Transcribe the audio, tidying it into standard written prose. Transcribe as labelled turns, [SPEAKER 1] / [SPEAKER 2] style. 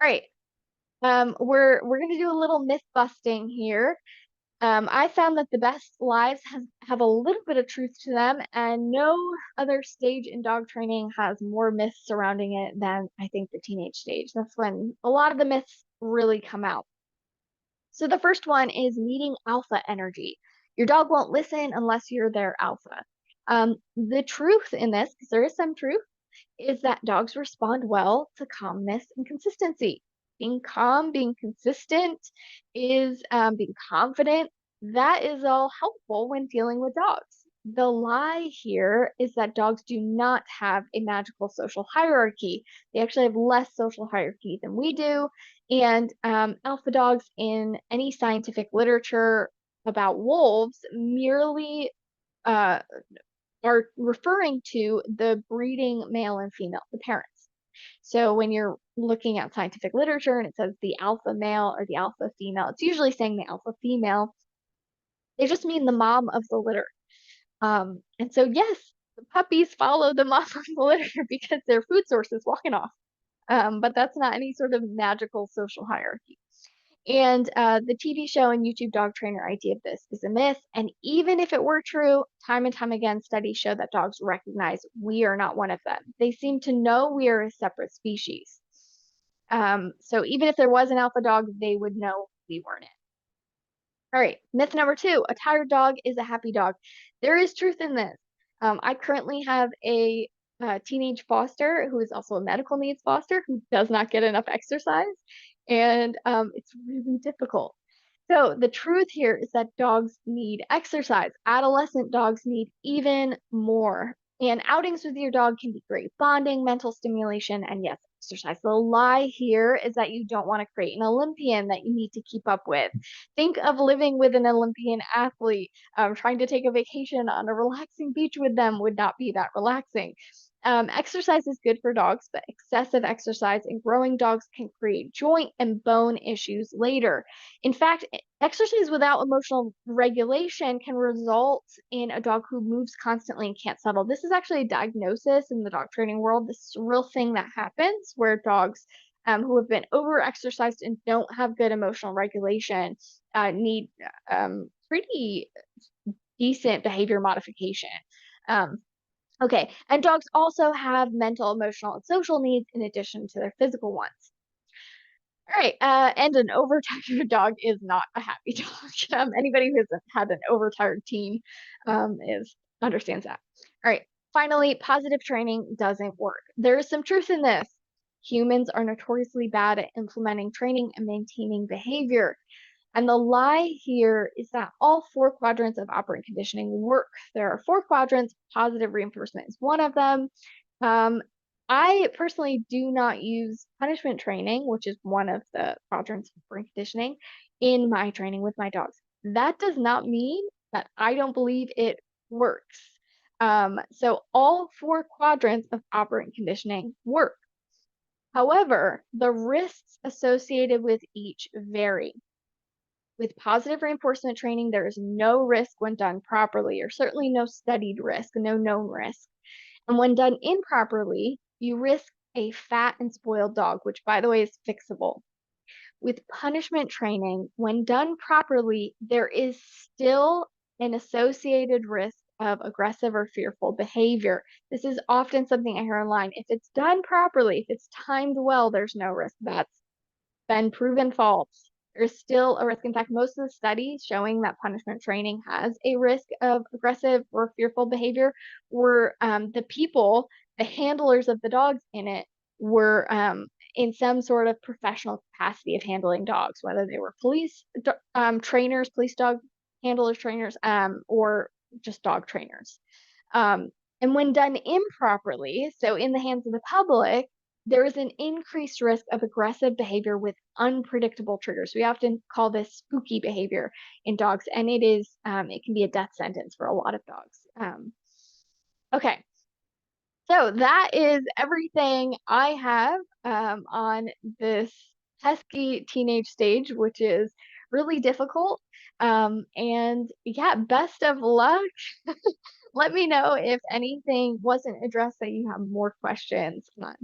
[SPEAKER 1] All right. We're gonna do a little myth busting here. I found that the best lives have a little bit of truth to them, and no other stage in dog training has more myths surrounding it than I think the teenage stage. That's when a lot of the myths really come out. So the first one is needing alpha energy. Your dog won't listen unless you're their alpha. The truth in this, because there is some truth, is that dogs respond well to calmness and consistency. Being calm, being consistent, is being confident. That is all helpful when dealing with dogs. The lie here is that dogs do not have a magical social hierarchy. They actually have less social hierarchy than we do. And alpha dogs in any scientific literature about wolves merely uh, are referring to the breeding male and female, the parents. So when you're looking at scientific literature and it says the alpha male or the alpha female, it's usually saying the alpha female. They just mean the mom of the litter. And so, yes, the puppies follow the mom of the litter because their food source is walking off. But that's not any sort of magical social hierarchy. And the TV show and YouTube dog trainer idea of this is a myth. And even if it were true, time and time again, studies show that dogs recognize we are not one of them. They seem to know we are a separate species. So even if there was an alpha dog, they would know we weren't it. All right, myth number two, a tired dog is a happy dog. There is truth in this. I currently have a teenage foster who is also a medical needs foster who does not get enough exercise, and it's really difficult. So the truth here is that dogs need exercise. Adolescent dogs need even more. And outings with your dog can be great bonding, mental stimulation, and yes, exercise. The lie here is that you don't want to create an Olympian that you need to keep up with. Think of living with an Olympian athlete. Trying to take a vacation on a relaxing beach with them would not be that relaxing. Exercise is good for dogs, but excessive exercise in growing dogs can create joint and bone issues later. In fact, exercise without emotional regulation can result in a dog who moves constantly and can't settle. This is actually a diagnosis in the dog training world. This is a real thing that happens where dogs who have been over exercised and don't have good emotional regulation need pretty decent behavior modification. Um, okay, and dogs also have mental, emotional, and social needs in addition to their physical ones. All right, and an overtired dog is not a happy dog. Anybody who's had an overtired teen is understands that. All right, finally, positive training doesn't work. There is some truth in this. Humans are notoriously bad at implementing training and maintaining behavior. And the lie here is that all four quadrants of operant conditioning work. There are four quadrants, positive reinforcement is one of them. Um, I personally do not use punishment training, which is one of the quadrants of operant conditioning, in my training with my dogs. That does not mean that I don't believe it works. So all four quadrants of operant conditioning work. However, the risks associated with each vary. With positive reinforcement training, there is no risk when done properly, or certainly no studied risk, no known risk. And when done improperly, you risk a fat and spoiled dog, which, by the way, is fixable. With punishment training, when done properly, there is still an associated risk of aggressive or fearful behavior. This is often something I hear online. If it's done properly, if it's timed well, there's no risk. That's been proven false. There's still a risk. In fact, most of the studies showing that punishment training has a risk of aggressive or fearful behavior were the people, the handlers of the dogs in it, were in some sort of professional capacity of handling dogs, whether they were police trainers, police dog handlers, trainers, or just dog trainers. And when done improperly, so in the hands of the public, there is an increased risk of aggressive behavior with unpredictable triggers. We often call this spooky behavior in dogs, and it can be a death sentence for a lot of dogs. Okay, so that is everything I have on this pesky teenage stage, which is really difficult. And yeah, best of luck. Let me know if anything wasn't addressed that you have more questions on.